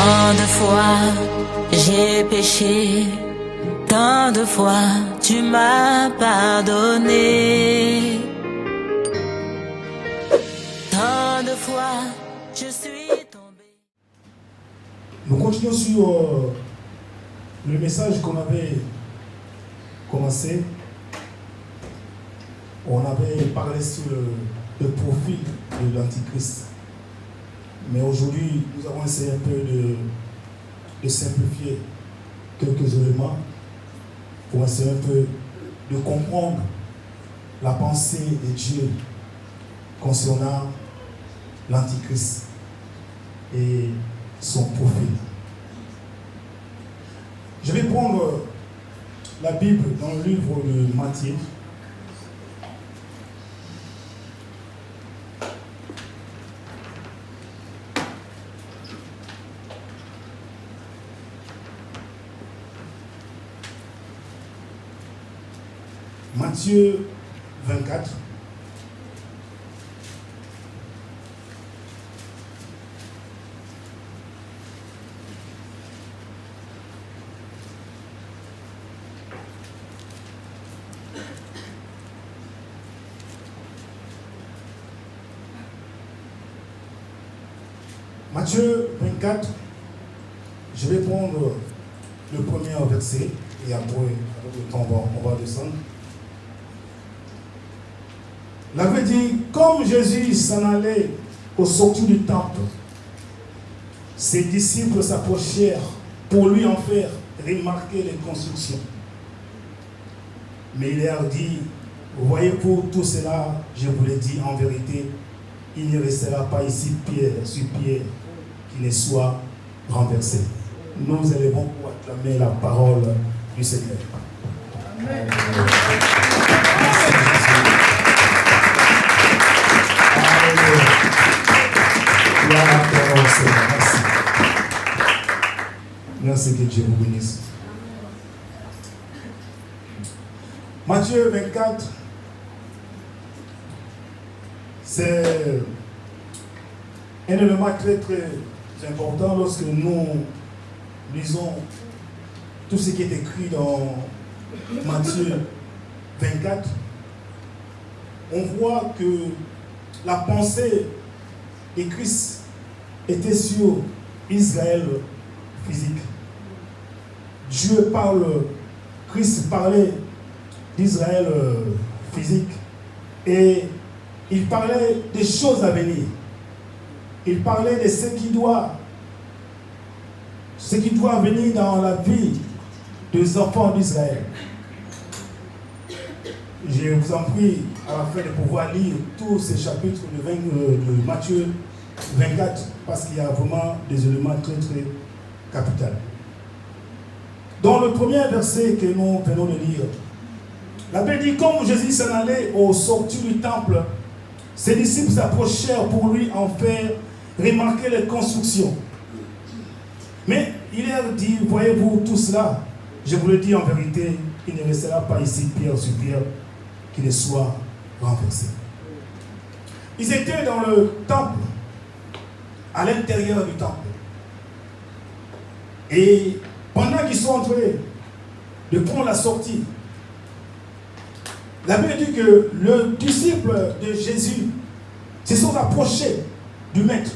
Tant de fois j'ai péché, tant de fois tu m'as pardonné. Tant de fois je suis tombé. Nous continuons sur le message qu'on avait commencé. On avait parlé sur le profil de l'Antichrist. Mais aujourd'hui, nous avons essayé un peu de simplifier quelques éléments pour essayer un peu de comprendre la pensée de Dieu concernant l'Antichrist et son profil. Je vais prendre la Bible dans le livre de Matthieu. Matthieu 24. Matthieu 24, je vais prendre le premier verset et après, avec le temps, on va descendre. L'avait dit, comme Jésus s'en allait au sortir du temple, ses disciples s'approchèrent pour lui en faire remarquer les constructions. Mais il leur dit, voyez pour tout cela, je vous l'ai dit en vérité, il ne restera pas ici pierre sur pierre qui ne soit renversé. Nous élevons pour acclamer la parole du Seigneur. Amen. Merci que Dieu vous bénisse. Matthieu 24, c'est un élément très très important lorsque nous lisons tout ce qui est écrit dans Matthieu 24. On voit que la pensée de Christ était sur Israël physique. Dieu parle, Christ parlait d'Israël physique et il parlait des choses à venir. Il parlait de ce qui doit venir dans la vie des enfants d'Israël. Je vous en prie à la fin de pouvoir lire tous ces chapitres de Matthieu 24 parce qu'il y a vraiment des éléments très très capitaux. Dans le premier verset que nous venons de lire, la Bible dit, comme Jésus s'en allait au sortir du temple, ses disciples s'approchèrent pour lui en faire remarquer les constructions. Mais il leur dit, voyez-vous tout cela, je vous le dis en vérité, il ne restera pas ici pierre sur pierre qui ne soit renversé. Ils étaient dans le temple, à l'intérieur du temple. Et pendant qu'ils sont entrés de prendre la sortie, la Bible dit que le disciple de Jésus se sont approchés du maître.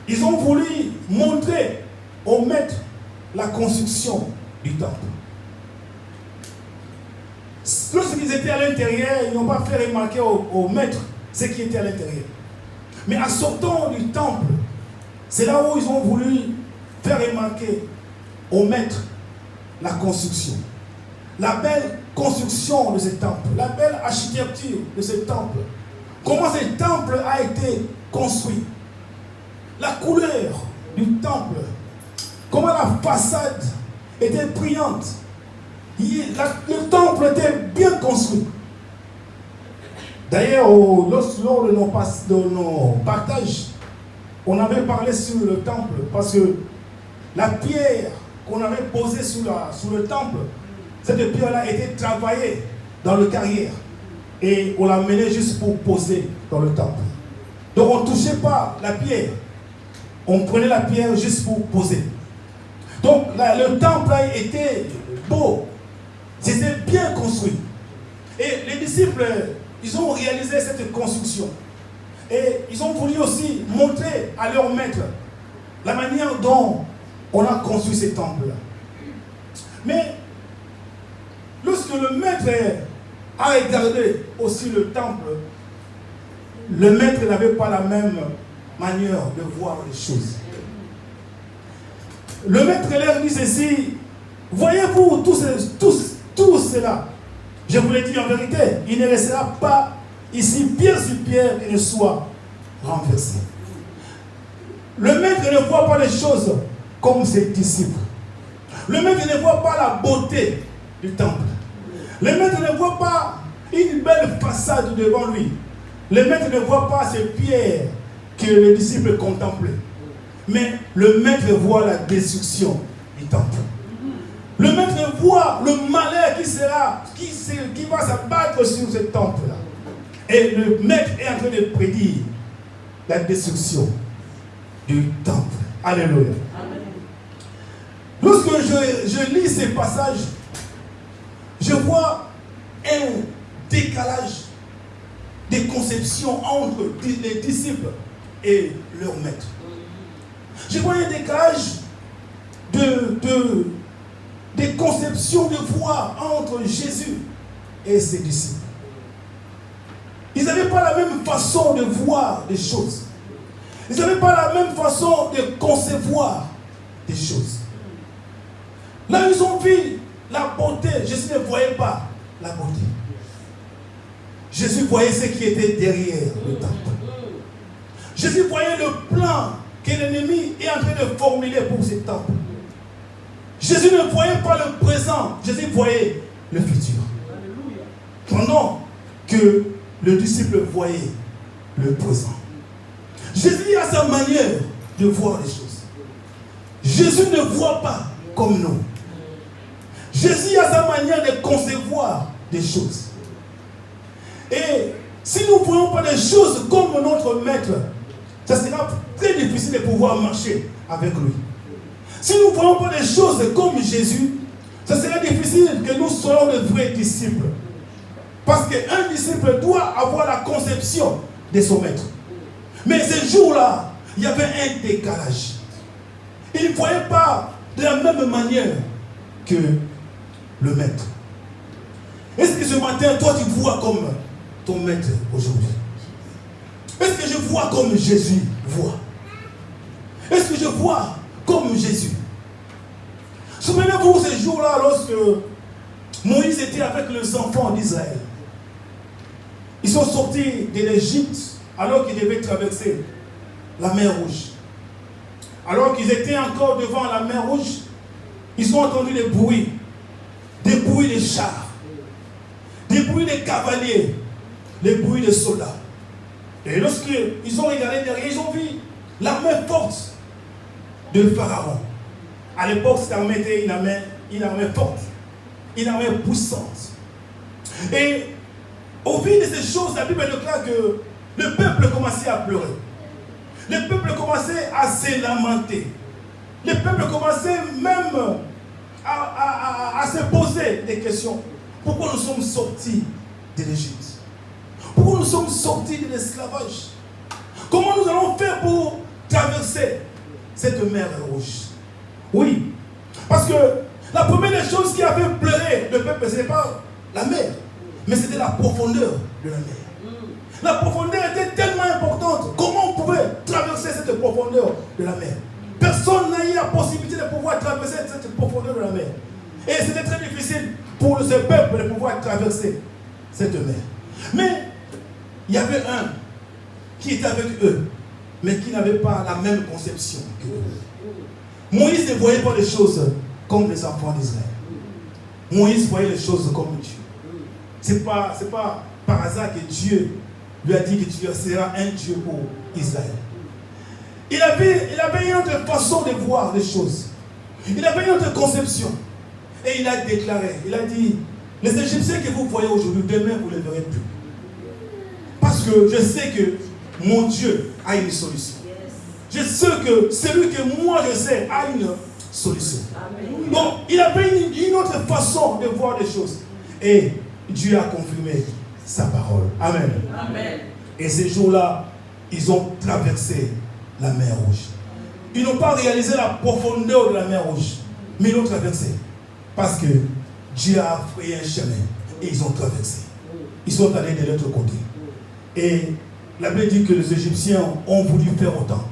Ils ont voulu montrer au maître la construction du temple. Lorsqu'ils étaient à l'intérieur, ils n'ont pas fait remarquer au maître ce qui était à l'intérieur. Mais en sortant du temple, c'est là où ils ont voulu faire remarquer au maître la construction. La belle construction de ce temple, la belle architecture de ce temple. Comment ce temple a été construit. La couleur du temple. Comment la façade était brillante. Le temple était bien construit. D'ailleurs, lors de nos partages, on avait parlé sur le temple parce que la pierre qu'on avait posée sur le temple, cette pierre-là était travaillée dans le carrière et on l'amenait juste pour poser dans le temple. Donc on ne touchait pas la pierre. on prenait la pierre juste pour poser. Donc là, le temple là, était beau. C'était bien construit. Et les disciples, ils ont réalisé cette construction. Et ils ont voulu aussi montrer à leur maître la manière dont on a construit ces temples-là. Mais lorsque le maître a regardé aussi le temple, le maître n'avait pas la même manière de voir les choses. Le maître leur dit ceci: voyez-vous tout cela, je vous l'ai dit en vérité, il ne restera pas ici pierre sur pierre qui ne soit renversé. Le maître ne voit pas les choses comme ses disciples. Le maître ne voit pas la beauté du temple. Le maître ne voit pas une belle façade devant lui. Le maître ne voit pas ces pierres que les disciples contemplaient. Mais le maître voit la destruction du temple. Le maître voit le malheur qui va s'abattre sur ce temple-là. Et le maître est en train de prédire la destruction du temple. Alléluia. Amen. Lorsque je lis ces passages, je vois un décalage des conceptions entre les disciples et leur maître. Je vois un décalage des conceptions de foi entre Jésus et ses disciples. Ils n'avaient pas la même façon de voir des choses. Ils n'avaient pas la même façon de concevoir des choses. Là, ils ont vu la beauté. Jésus ne voyait pas la beauté. Jésus voyait ce qui était derrière le temple. Jésus voyait le plan que l'ennemi est en train de formuler pour ce temple. Jésus ne voyait pas le présent. Jésus voyait le futur. Pendant que le disciple voyait le présent. Jésus a sa manière de voir les choses. Jésus ne voit pas comme nous. Jésus a sa manière de concevoir des choses. Et si nous ne voyons pas les choses comme notre maître, ça sera très difficile de pouvoir marcher avec lui. Si nous ne voyons pas les choses comme Jésus, ça sera difficile que nous soyons de vrais disciples. Parce qu'un disciple doit avoir la conception de son maître. Mais ce jour-là, il y avait un décalage. Il ne voyait pas de la même manière que le maître. Est-ce que ce matin, toi, tu vois comme ton maître aujourd'hui? Est-ce que je vois comme Jésus voit? Est-ce que je vois comme Jésus? Souvenez-vous ce jour-là, lorsque Moïse était avec les enfants d'Israël. Ils sont sortis de l'Égypte alors qu'ils devaient traverser la mer Rouge. Alors qu'ils étaient encore devant la mer Rouge, ils ont entendu des bruits de chars, des bruits de cavaliers, des bruits de soldats. Et lorsqu'ils ont regardé derrière, ils ont vu l'armée forte de Pharaon. À l'époque, cette armée était une armée forte, une armée puissante. Et au vu de ces choses, la Bible déclare que le peuple commençait à pleurer. Le peuple commençait à se lamenter. Le peuple commençait même à se poser des questions. Pourquoi nous sommes sortis de l'Égypte? Pourquoi nous sommes sortis de l'esclavage? Comment nous allons faire pour traverser cette mer rouge? Oui, parce que la première des choses qui a fait pleurer le peuple, ce n'est pas la mer, mais c'était la profondeur de la mer. La profondeur était tellement importante. Comment on pouvait traverser cette profondeur de la mer? Personne n'a eu la possibilité de pouvoir traverser cette profondeur de la mer. Et c'était très difficile pour ce peuple de pouvoir traverser cette mer. Mais il y avait un qui était avec eux, mais qui n'avait pas la même conception qu'eux. Moïse ne voyait pas les choses comme les enfants d'Israël. Moïse voyait les choses comme Dieu. Ce n'est pas par hasard que Dieu lui a dit que tu seras un Dieu pour Israël. Il avait une autre façon de voir les choses. Il avait une autre conception. Et il a déclaré, il a dit, les Égyptiens que vous voyez aujourd'hui, demain vous ne les verrez plus. Parce que je sais que mon Dieu a une solution. je sais que celui que moi je sais a une solution. Amen. Donc, il avait une autre façon de voir les choses. Et Dieu a confirmé sa parole. Amen. Amen. Et ces jours-là, ils ont traversé la mer Rouge. Ils n'ont pas réalisé la profondeur de la mer Rouge, mais ils l'ont traversé. Parce que Dieu a frayé un chemin et ils ont traversé. Ils sont allés de l'autre côté. Et la Bible dit que les Égyptiens ont voulu faire autant,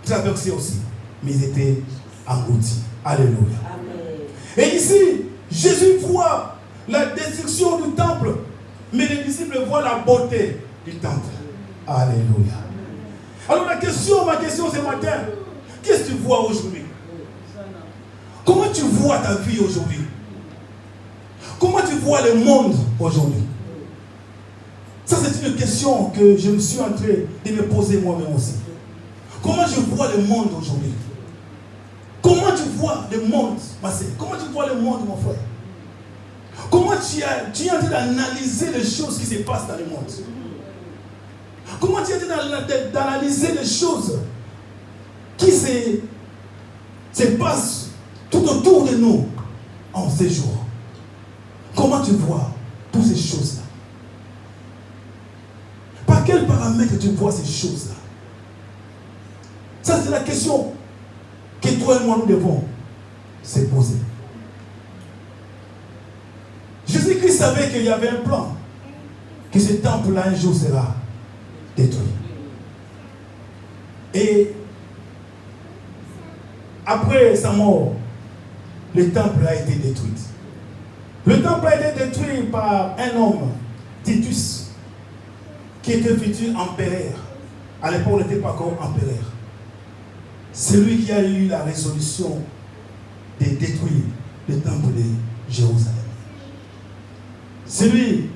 traverser aussi, mais ils étaient engloutis. Alléluia. Amen. Et ici, Jésus voit la destruction du temple, mais les disciples voient la beauté du temple. Alléluia. Alors ma question ce matin, qu'est-ce que tu vois aujourd'hui? Comment tu vois ta vie aujourd'hui? Comment tu vois le monde aujourd'hui? Ça, c'est une question que je me suis en train de me poser moi-même aussi. Comment je vois le monde aujourd'hui? Comment tu vois le monde, ma sœur? Comment tu vois le monde, mon frère? Comment tu es en train d'analyser les choses qui se passent dans le monde? Comment tu es en train d'analyser les choses qui se passent tout autour de nous en ces jours? Comment tu vois toutes ces choses-là? Par quel paramètre tu vois ces choses-là? Ça, c'est la question que toi et moi nous devons se poser. Jésus-Christ savait qu'il y avait un plan, que ce temple-là un jour sera détruit. Et après sa mort, le temple a été détruit. Le temple a été détruit par un homme, Titus, qui était futur empereur. À l'époque, il n'était pas encore empereur. C'est lui qui a eu la résolution de détruire le temple de Jérusalem. C'est lui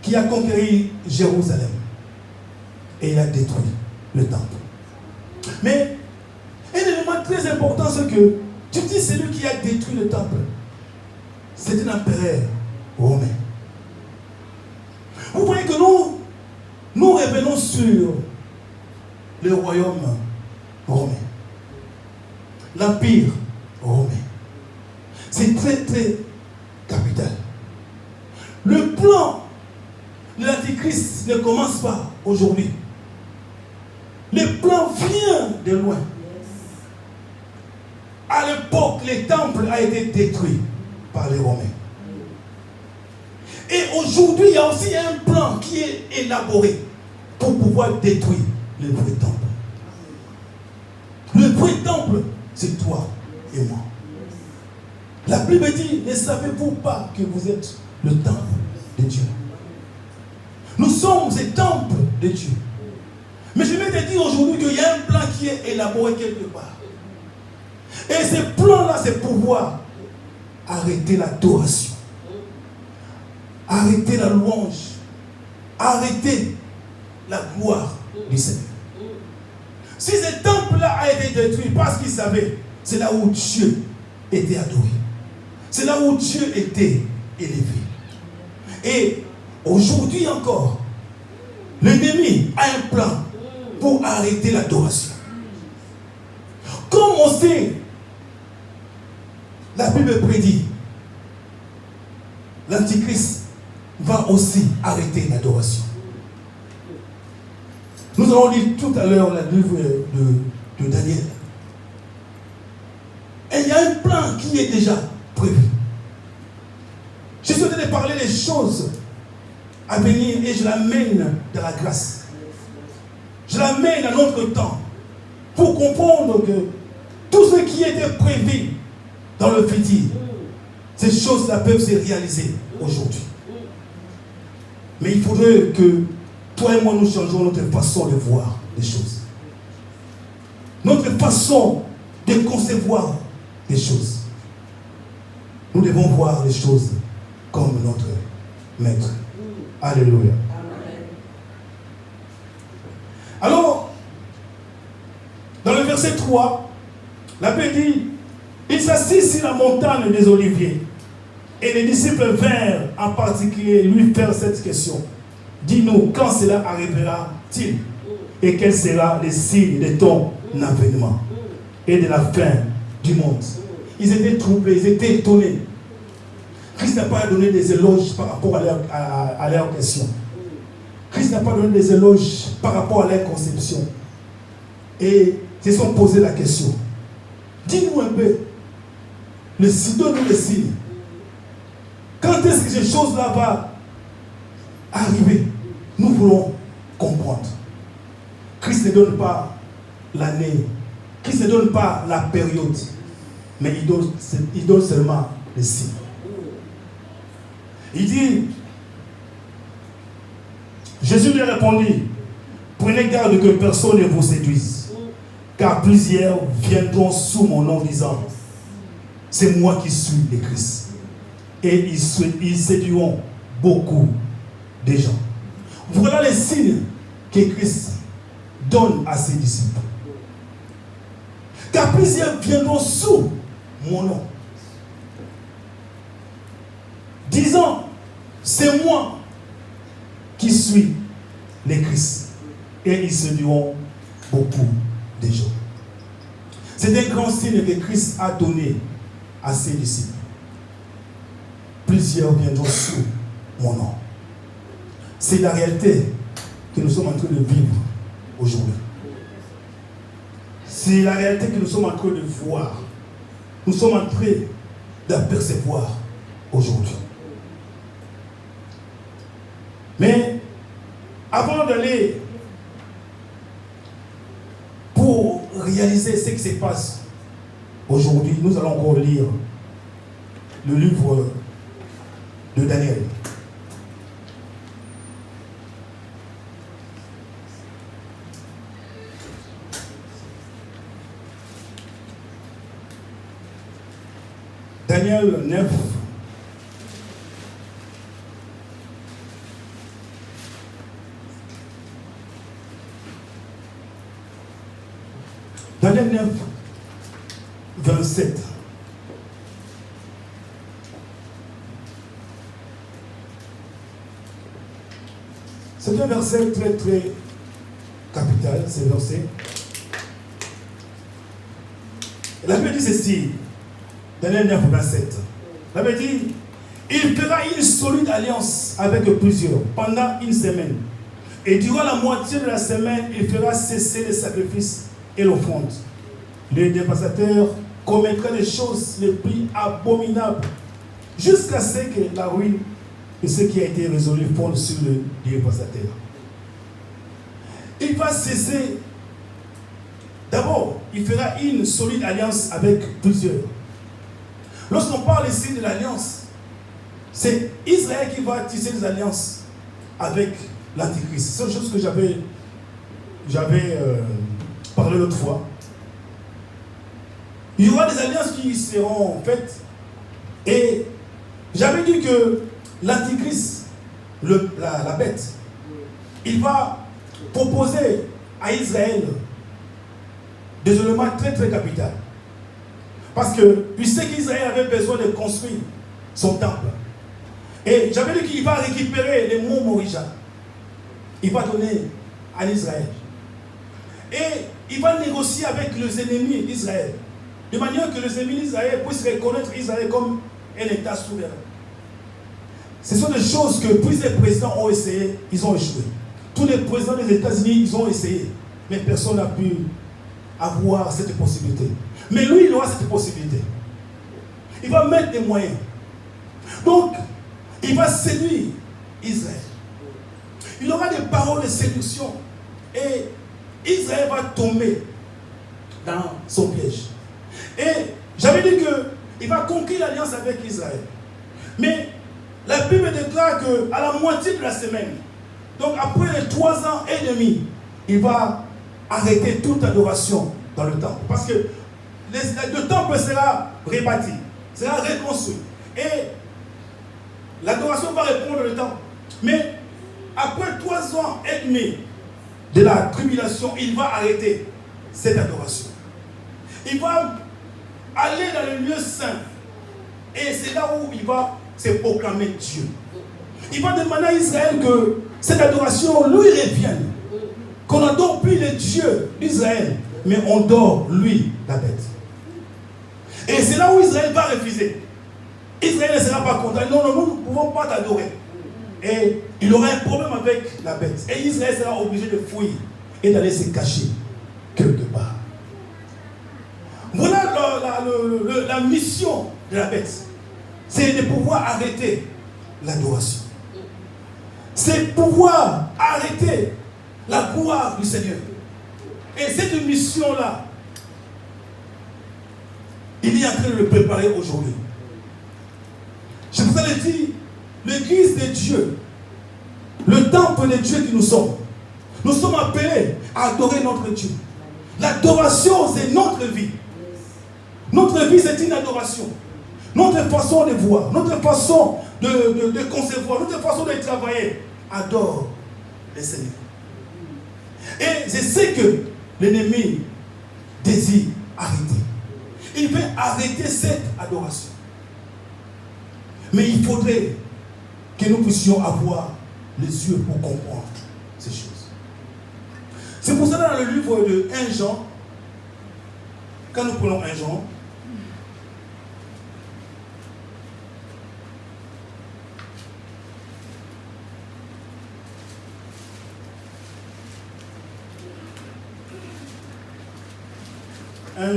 qui a conquéri Jérusalem. Et il a détruit le temple. Mais un élément très important, c'est que tu dis c'est lui qui a détruit le temple. C'est un empereur romain. Vous voyez que nous revenons sur le royaume romain. L'empire romain. C'est très très capital. Le plan de l'Antichrist ne commence pas aujourd'hui. Le plan vient de loin. À l'époque, le temple a été détruit par les Romains. Et aujourd'hui, il y a aussi un plan qui est élaboré pour pouvoir détruire le vrai temple. Le vrai temple, c'est toi et moi. La Bible dit, ne savez-vous pas que vous êtes le temple de Dieu? Nous sommes le temple de Dieu. Mais je vais te dire aujourd'hui qu'il y a un plan qui est élaboré quelque part. Et ce plan-là, c'est pouvoir arrêter l'adoration, arrêter la louange, arrêter la gloire du Seigneur. Si ce temple-là a été détruit parce qu'il savait, c'est là où Dieu était adoré. C'est là où Dieu était élevé. Et aujourd'hui encore, l'ennemi a un plan pour arrêter l'adoration. Comme on sait, la Bible prédit, l'Antichrist va aussi arrêter l'adoration. Nous avons lu tout à l'heure le livre de Daniel. Et il y a un plan qui est déjà prévu. Je souhaite de parler des choses à venir et je l'amène dans la grâce. Je l'amène à notre temps pour comprendre que tout ce qui était prévu dans le futur, ces choses-là peuvent se réaliser aujourd'hui. Mais il faudrait que toi et moi nous changeons notre façon de voir les choses. Notre façon de concevoir les choses. Nous devons voir les choses comme notre maître. Alléluia. Alors, dans le verset 3, la Bible dit, il s'assit sur la montagne des Oliviers. Et les disciples vinrent en particulier lui faire cette question. Dis-nous, quand cela arrivera-t-il? Et quel sera le signe de ton avènement et de la fin du monde. Ils étaient troublés, ils étaient étonnés. Christ n'a pas donné des éloges par rapport à leur question. Christ n'a pas donné des éloges par rapport à leur conception. Et ils se sont posé la question. Dis-nous un peu, donne-nous le signe. Quand est-ce que ces choses-là vont arriver? Nous voulons comprendre. Christ ne donne pas l'année. Christ ne donne pas la période. Mais il donne seulement le signe. Il dit, Jésus lui a répondu, prenez garde que personne ne vous séduise, car plusieurs viendront sous mon nom disant, c'est moi qui suis le Christ. Et ils séduiront beaucoup de gens. Voilà les signes que Christ donne à ses disciples. Car plusieurs viendront sous mon nom, disant, c'est moi qui suis le Christ. Et ils séduiront beaucoup de gens. C'est un grand signe que Christ a donné à ses disciples. Plusieurs viendront sous mon nom. C'est la réalité que nous sommes en train de vivre aujourd'hui. C'est la réalité que nous sommes en train de voir. Nous sommes en train d'apercevoir aujourd'hui. Mais avant d'aller pour réaliser ce qui se passe aujourd'hui, nous allons encore lire le livre de Daniel. Daniel 9. Daniel 9, 27. C'est un verset très très capital, ce verset. La Bible dit ceci, Daniel 9, 27. La Bible dit, il fera une solide alliance avec plusieurs pendant une semaine. Et durant la moitié de la semaine, il fera cesser les sacrifices et l'offrande. Le dévastateur commettra les choses les plus abominables jusqu'à ce que la ruine de ce qui a été résolu fonde sur le dévastateur. Il va cesser. D'abord, il fera une solide alliance avec plusieurs. Lorsqu'on parle ici de l'alliance, c'est Israël qui va tisser des alliances avec l'Antichrist. C'est une chose que j'avais parlé l'autre fois. Il y aura des alliances qui seront faites. Et j'avais dit que l'Antichrist, la bête, il va proposer à Israël des éléments très très capitaux. Parce que puisque qu'Israël avait besoin de construire son temple. Et j'avais dit qu'il va récupérer les monts Morija. Il va donner à Israël. Et il va négocier avec les ennemis d'Israël. De manière que les ennemis d'Israël puissent reconnaître Israël comme un État souverain. Ce sont des choses que plusieurs présidents ont essayé, ils ont échoué. Tous les présidents des États-Unis, ils ont essayé. Mais personne n'a pu avoir cette possibilité. Mais lui, il aura cette possibilité. Il va mettre des moyens. Donc, il va séduire Israël. Il aura des paroles de séduction. Et Israël va tomber dans son piège. Et j'avais dit qu'il va conquérir l'alliance avec Israël. Mais la Bible déclare qu'à la moitié de la semaine, donc après les 3 ans et demi, il va arrêter toute adoration dans le temple. Parce que le temple sera rebâti, sera reconstruit. Et l'adoration va répondre le temple. Mais après 3 ans et demi de la tribulation, il va arrêter cette adoration. Il va aller dans le lieu saint. Et c'est là où il va se proclamer Dieu. Il va demander à Israël que cette adoration lui revienne. Qu'on n'adore plus les dieux d'Israël, mais on dort, lui, la bête. Et c'est là où Israël va refuser. Israël ne sera pas content. Non, non, nous ne pouvons pas t'adorer. Et il aura un problème avec la bête. Et Israël sera obligé de fuir et d'aller se cacher quelque part. Voilà la mission de la bête. C'est de pouvoir arrêter l'adoration. C'est pouvoir arrêter la gloire du Seigneur. Et cette mission-là, il est en train de le préparer aujourd'hui. Je vous ai dit, l'église de Dieu, le temple de Dieu que nous sommes appelés à adorer notre Dieu. L'adoration, c'est notre vie. Notre vie, c'est une adoration. Notre façon de voir, notre façon de concevoir, notre façon de travailler, adore le Seigneur. Et c'est ce que l'ennemi désire arrêter. Il veut arrêter cette adoration. Mais il faudrait que nous puissions avoir les yeux pour comprendre ces choses. C'est pour ça dans le livre de 1 Jean, quand nous prenons 1 Jean,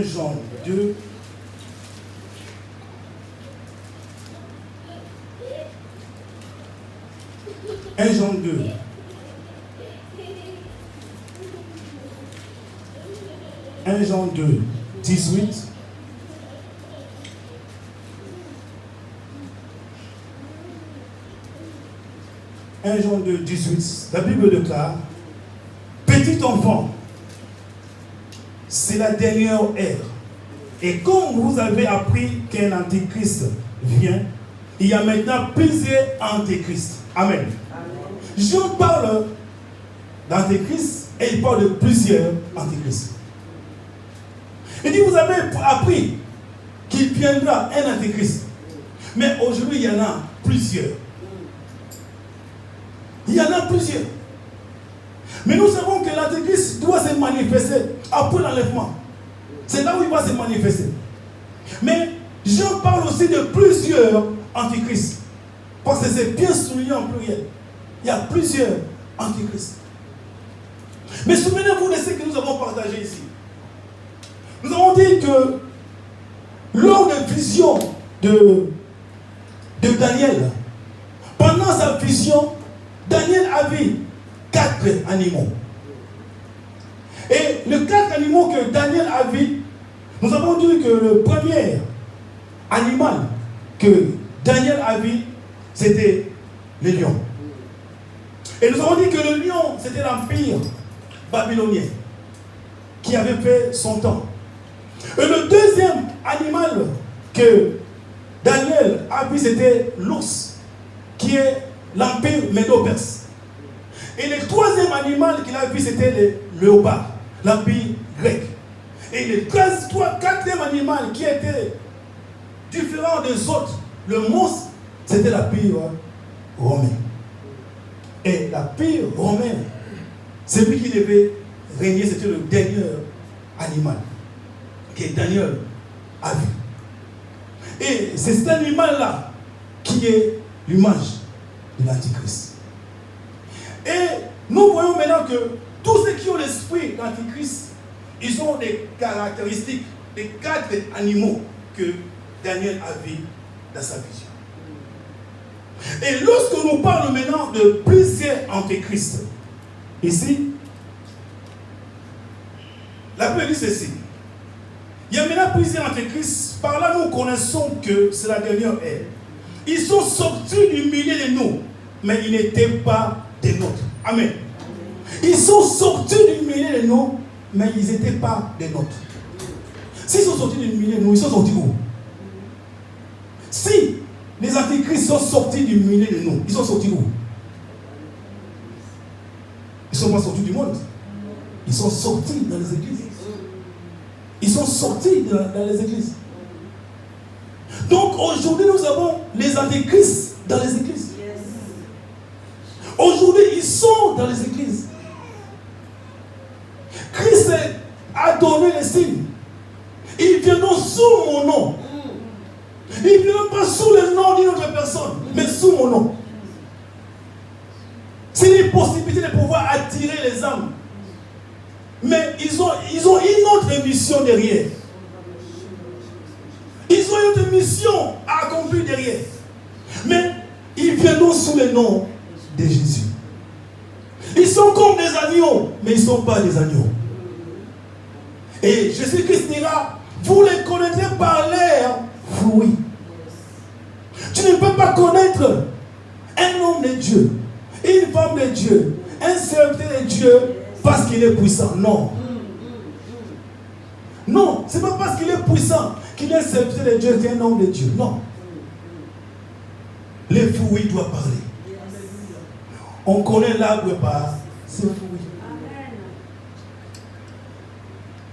Jean 2, Jean 2, Jean 2, 18. Jean 2, 18. La Bible déclare: petit enfant, c'est la dernière ère. Et comme vous avez appris qu'un antéchrist vient, il y a maintenant plusieurs antéchrists. Amen. Jean parle d'antéchrist et il parle de plusieurs antéchrists. Il dit, vous avez appris qu'il viendra un antéchrist. Mais aujourd'hui, il y en a plusieurs. Il y en a plusieurs. Mais nous savons que l'antéchrist doit se manifester après l'enlèvement. C'est là où il va se manifester. Mais Jean parle aussi de plusieurs antéchrists. Parce que c'est bien souligné en pluriel. Il y a plusieurs antéchrists. Mais souvenez-vous de ce que nous avons partagé ici. Nous avons dit que lors de vision de Daniel, pendant sa vision, Daniel a vu 4 animaux. Et les 4 animaux que Daniel a vus, nous avons dit que le premier animal que Daniel a vu, c'était le lion. Et nous avons dit que le lion, c'était l'empire babylonien qui avait fait son temps. Et le deuxième animal que Daniel a vu, c'était l'ours, qui est l'empire médo-perse. Et le troisième animal qu'il a vu, c'était le léopard, l'empire grec. Et le quatrième animal qui était différent des autres, le monstre, c'était l'empire romain. Et l'empire romain, celui qui devait régner, c'était le dernier animal que Daniel a vu. Et c'est cet animal-là qui est l'image de l'Antichrist. Et nous voyons maintenant que tous ceux qui ont l'esprit d'Antichrist, ils ont des caractéristiques des 4 animaux que Daniel a vu dans sa vision. Et lorsque nous parlons maintenant de plusieurs antéchrists, ici, la Bible dit ceci. Il y a maintenant plusieurs antéchrists. Par là, nous connaissons que c'est la dernière ère. Ils sont sortis du milieu de nous, mais ils n'étaient pas des nôtres. Amen. Ils sont sortis du milieu de nous, mais ils n'étaient pas des nôtres. S'ils sont sortis du milieu de nous, ils sont sortis où? Si les antéchrists sont sortis du milieu de nous, ils sont sortis où? Ils ne sont pas sortis du monde. Ils sont sortis dans les églises. Ils sont sortis dans les églises. Donc aujourd'hui, nous avons les antéchrists dans les églises. Aujourd'hui, ils sont dans les églises. Christ a donné les signes. Ils viendront sous mon nom. Ils ne viendront pas sous le nom d'une autre personne, mais sous mon nom. C'est une possibilité de pouvoir attirer les âmes. Mais ils ont une autre mission derrière. Ils ont une autre mission à accomplir derrière. Mais ils viendront sous le nom de Jésus. Ils sont comme des agneaux, mais ils ne sont pas des agneaux. Et Jésus-Christ dira, vous les connaîtrez par leurs fruits. Tu ne peux pas connaître un homme de Dieu, une femme de Dieu, un serviteur de Dieu parce qu'il est puissant. Non. Non, ce n'est pas parce qu'il est puissant qu'il est serviteur de Dieu, qu'il est un homme de Dieu. Non. Les fruits doivent parler. On connaît l'arbre par ses fruits.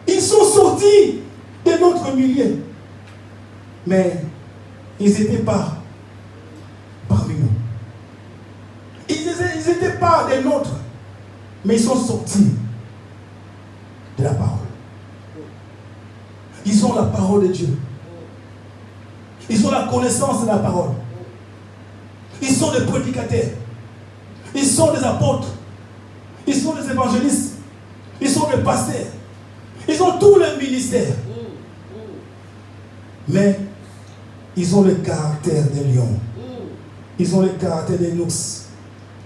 Ils sont sortis de notre milieu. Mais ils n'étaient pas parmi nous. Ils n'étaient pas des nôtres. Mais ils sont sortis de la parole. Ils ont la parole de Dieu. Ils ont la connaissance de la parole. Ils sont des prédicateurs. Ils sont des apôtres. Ils sont des évangélistes. Ils sont des pasteurs. Ils ont tous les ministères. Mais ils ont le caractère des lions. Ils ont le caractère des ours.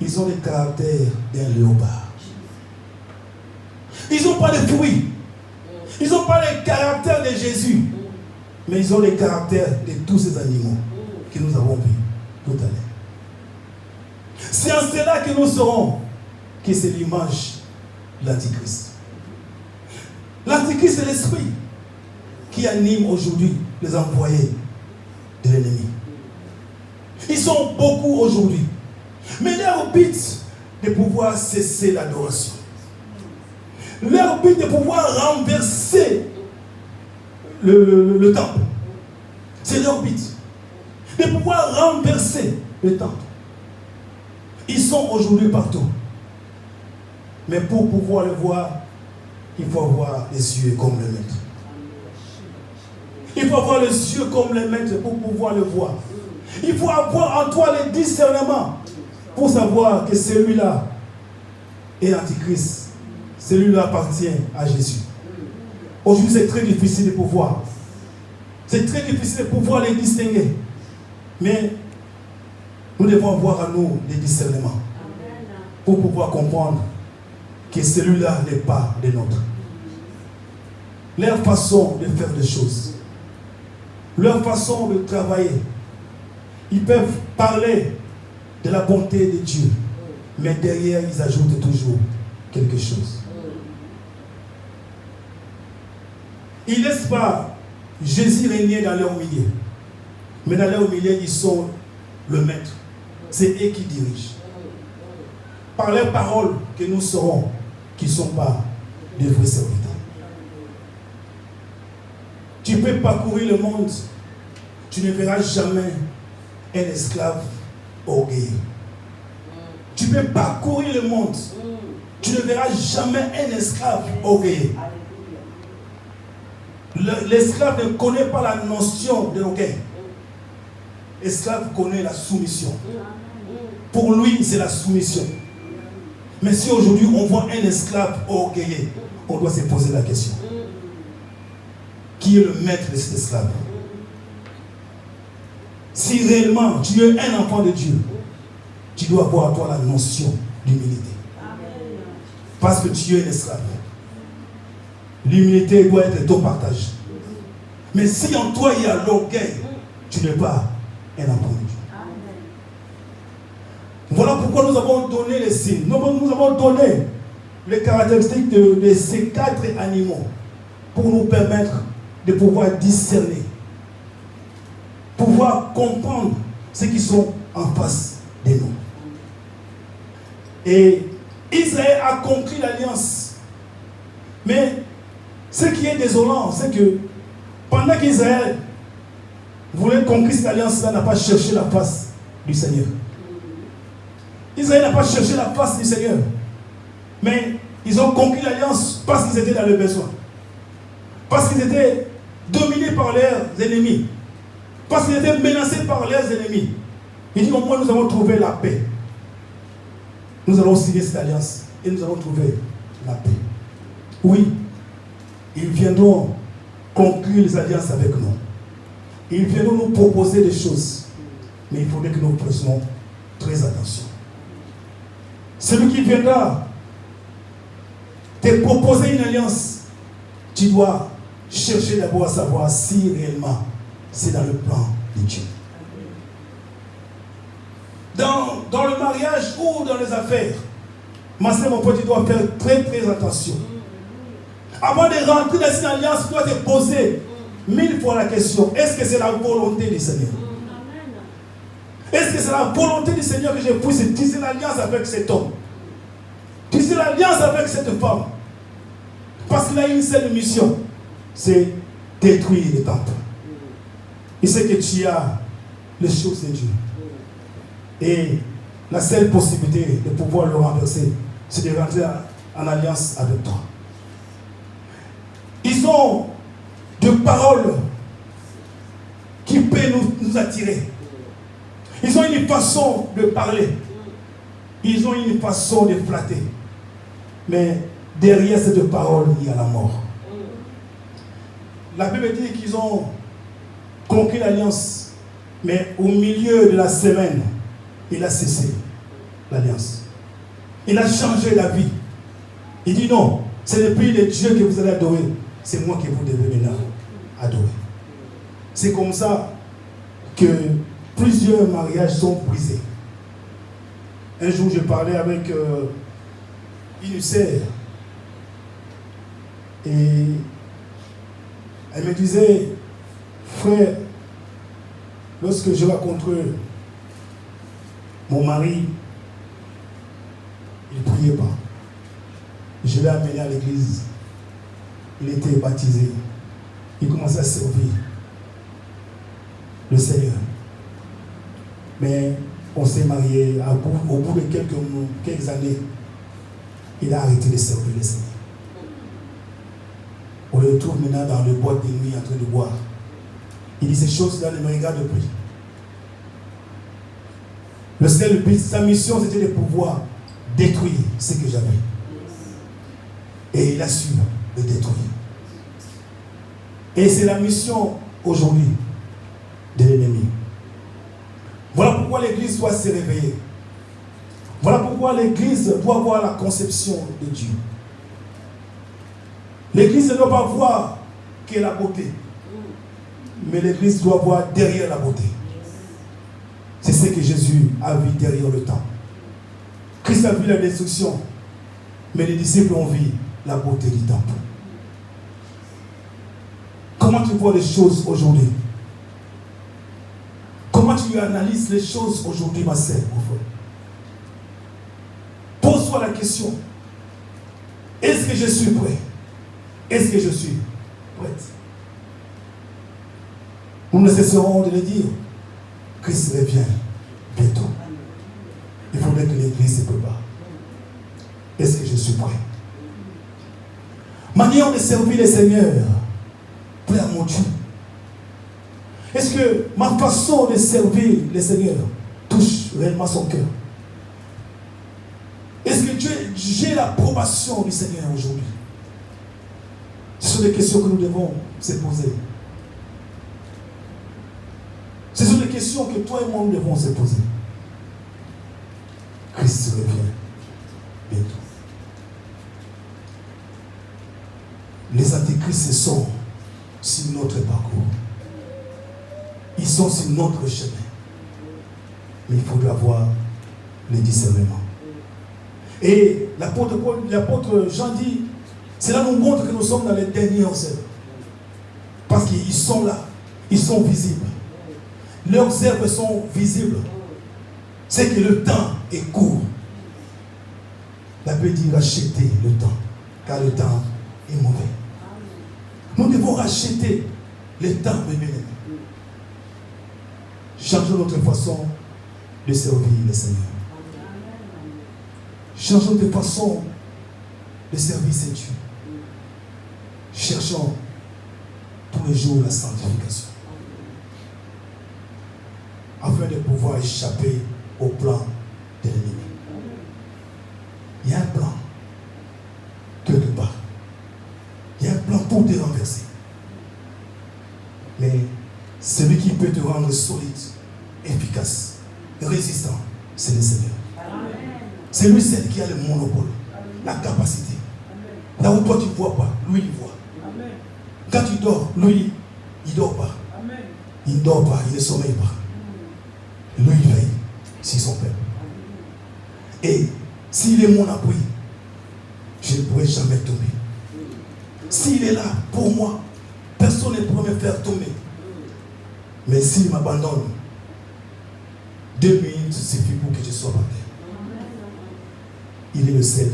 Ils ont le caractère d'un léopard. Ils n'ont pas de fruits. Ils n'ont pas le caractère de Jésus. Mais ils ont le caractère de tous ces animaux que nous avons vus tout à l'heure. C'est en cela que nous saurons que c'est l'image de l'Antichrist. L'Antichrist, c'est l'esprit qui anime aujourd'hui les envoyés de l'ennemi. Ils sont beaucoup aujourd'hui. Mais leur but de pouvoir cesser l'adoration. Leur but de pouvoir renverser le temple. C'est leur but. De pouvoir renverser le temple. Ils sont aujourd'hui partout. Mais pour pouvoir le voir, il faut avoir les yeux comme le maître. Il faut avoir les yeux comme le maître pour pouvoir le voir. Il faut avoir en toi le discernement pour savoir que celui-là est Antichrist. Celui-là appartient à Jésus. Aujourd'hui, c'est très difficile de pouvoir. C'est très difficile de pouvoir les distinguer. Mais nous devons avoir à nous des discernements pour pouvoir comprendre que celui-là n'est pas des nôtres. Leur façon de faire des choses, leur façon de travailler, ils peuvent parler de la bonté de Dieu, mais derrière, ils ajoutent toujours quelque chose. Ils ne laissent pas Jésus régner dans leur milieu, mais dans leur milieu, ils sont le maître. C'est eux qui dirigent. Par leurs paroles que nous saurons qu'ils ne sont pas des vrais serviteurs. Tu peux parcourir le monde, tu ne verras jamais un esclave orgueilleux. Tu peux parcourir le monde, tu ne verras jamais un esclave orgueilleux. L'esclave ne connaît pas la notion de l'orgueil. L'esclave connaît la soumission. Pour lui, c'est la soumission. Mais si aujourd'hui on voit un esclave orgueilleux, on doit se poser la question. Qui est le maître de cet esclave? Si réellement tu es un enfant de Dieu, tu dois avoir à toi la notion d'humilité. Parce que tu es un esclave. L'humilité doit être ton partage. Mais si en toi il y a l'orgueil, tu n'es pas un enfant de Dieu. Voilà pourquoi nous avons donné les signes. Nous avons donné les caractéristiques de ces 4 animaux pour nous permettre de pouvoir discerner, pouvoir comprendre ceux qui sont en face de nous. Et Israël a conclu l'alliance. Mais ce qui est désolant, c'est que pendant qu'Israël voulait conquérir cette alliance-là, n'a pas cherché la face du Seigneur. Israël n'a pas cherché la face du Seigneur. Mais ils ont conquis l'alliance parce qu'ils étaient dans le besoin. Parce qu'ils étaient dominés par leurs ennemis. Parce qu'ils étaient menacés par leurs ennemis. Il dit au moins nous avons trouvé la paix. Nous allons signer cette alliance et nous allons trouver la paix. Oui, ils viendront conclure les alliances avec nous. Ils viendront nous proposer des choses. Mais il faudrait que nous prenions très attention. Celui qui viendra te proposer une alliance, tu dois chercher d'abord à savoir si réellement c'est dans le plan de Dieu. Dans le mariage ou dans les affaires, ma soeur, mon pote, tu dois faire très très attention. Avant de rentrer dans une alliance, tu dois te poser 1000 fois la question, est-ce que c'est la volonté du Seigneur? Est-ce que c'est la volonté du Seigneur que je puisse tisser l'alliance avec cet homme? Tisser l'alliance avec cette femme? Parce qu'il a une seule mission, c'est détruire le temple. Il sait que tu as les choses de Dieu. Et la seule possibilité de pouvoir le renverser, c'est de rentrer en alliance avec toi. Ils ont des paroles qui peuvent nous attirer. Ils ont une façon de parler. Ils ont une façon de flatter. Mais derrière cette parole, il y a la mort. La Bible dit qu'ils ont conclu l'alliance, mais au milieu de la semaine, il a cessé l'alliance. Il a changé la vie. Il dit non, ce n'est plus le Dieu que vous allez adorer, c'est moi que vous devez maintenant adorer. C'est comme ça que plusieurs mariages sont brisés. Un jour, je parlais avec une sœur et elle me disait, frère, lorsque je rencontre mon mari, il ne priait pas. Je l'ai amené à l'église. Il était baptisé. Il commençait à servir le Seigneur. Mais on s'est marié au bout de quelques années. Il a arrêté de servir le Seigneur. On le retrouve maintenant dans le boîte de nuit en train de boire. Il dit ces choses-là ne me regardent plus. Le seul but, sa mission, c'était de pouvoir détruire ce que j'avais. Et il a su le détruire. Et c'est la mission aujourd'hui de l'ennemi. Voilà pourquoi l'Église doit se réveiller. Voilà pourquoi l'Église doit voir la conception de Dieu. L'Église ne doit pas voir que la beauté. Mais l'Église doit voir derrière la beauté. C'est ce que Jésus a vu derrière le temple. Christ a vu la destruction, mais les disciples ont vu la beauté du temple. Comment tu vois les choses aujourd'hui? Comment tu analyses les choses aujourd'hui, ma sœur, mon frère? Pose-toi la question. Est-ce que je suis prêt? Est-ce que je suis prête? Nous ne cesserons de le dire. Christ revient bientôt. Il faudrait que l'Église se prépare. Est-ce que je suis prêt? Manière de servir le Seigneur, plaît à mon Dieu. Est-ce que ma façon de servir le Seigneur touche réellement son cœur? Est-ce que j'ai l'approbation du Seigneur aujourd'hui? Ce sont des questions que nous devons se poser. Ce sont des questions que toi et moi nous devons se poser. Christ revient bientôt. Les antichrists sont sur notre parcours. Ils sont sur notre chemin. Mais il faudra avoir le discernement. Et l'apôtre Jean dit, cela nous montre que nous sommes dans les dernières heures. Parce qu'ils sont là, ils sont visibles. Leurs œuvres sont visibles. C'est que le temps est court. La Bible dit racheter le temps, car le temps est mauvais. Nous devons racheter le temps, mes bien-aimés. Changeons notre façon de servir le Seigneur. Changeons de façon de servir ce Dieu. Cherchons tous les jours la sanctification. Afin de pouvoir échapper au plan de l'ennemi. Il y a un plan. Quelque part. Il y a un plan pour te renverser. Mais celui qui peut te rendre solide, efficace, résistant, c'est le Seigneur. C'est lui seul qui a le monopole, la capacité. Là où toi tu ne vois pas, lui il voit. Quand tu dors, lui il ne dort pas. Il ne dort pas, il ne sommeille pas. Lui il veille sur son peuple. Et s'il est mon appui, je ne pourrai jamais tomber. S'il est là pour moi, personne ne pourra me faire tomber. Mais s'il m'abandonne, 2 minutes suffit pour que je sois par terre. Il est le seul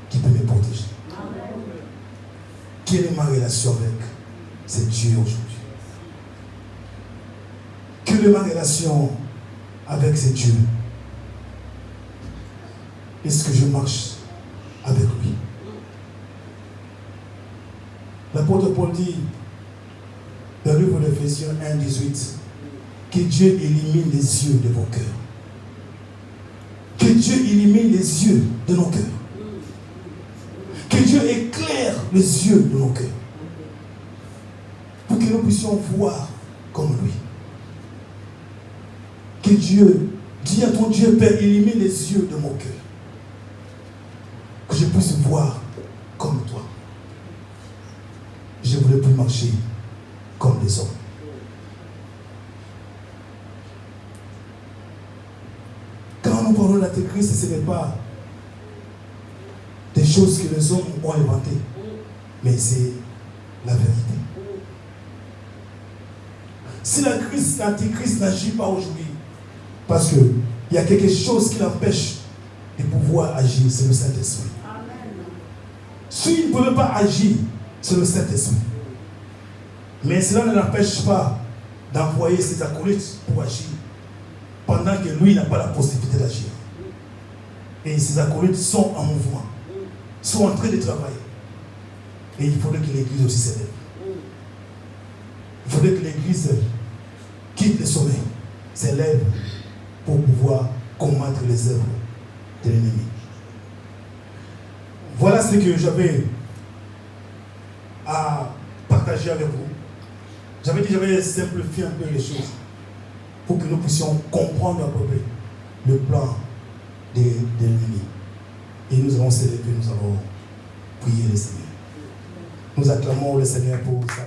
qui peut me protéger. Quelle est ma relation avec ce Dieu aujourd'hui? Quelle est ma relation avec ce Dieu? Est-ce que je marche avec lui? L'apôtre Paul dit dans le livre d'Éphésiens 1:18 que Dieu élimine les yeux de vos cœurs. Que Dieu illumine les yeux de nos cœurs. Que Dieu éclaire les yeux de nos cœurs. Pour que nous puissions voir comme lui. Que Dieu, dis à ton Dieu, Père, illumine les yeux de mon cœur. Que je puisse voir comme toi. Je ne voulais plus marcher comme les hommes. Quand nous parlons d'Antéchrist, ce n'est pas des choses que les hommes ont inventées, mais c'est la vérité. Si l'Antéchrist n'agit pas aujourd'hui, parce qu'il y a quelque chose qui l'empêche de pouvoir agir, c'est le Saint-Esprit. S'il ne pouvait pas agir, c'est le Saint-Esprit. Mais cela ne l'empêche pas d'envoyer ses acolytes pour agir, pendant que lui n'a pas la possibilité d'agir. Et ses acolytes sont en mouvement, sont en train de travailler. Et il faudrait que l'Église aussi s'élève. Il faudrait que l'Église quitte le sommeil, s'élève pour pouvoir combattre les œuvres de l'ennemi. Voilà ce que j'avais à partager avec vous. J'avais simplifié un peu les choses pour que nous puissions comprendre à peu près le plan de l'ennemi. Et nous allons célébrer, nous allons prier le Seigneur. Nous acclamons le Seigneur pour ça.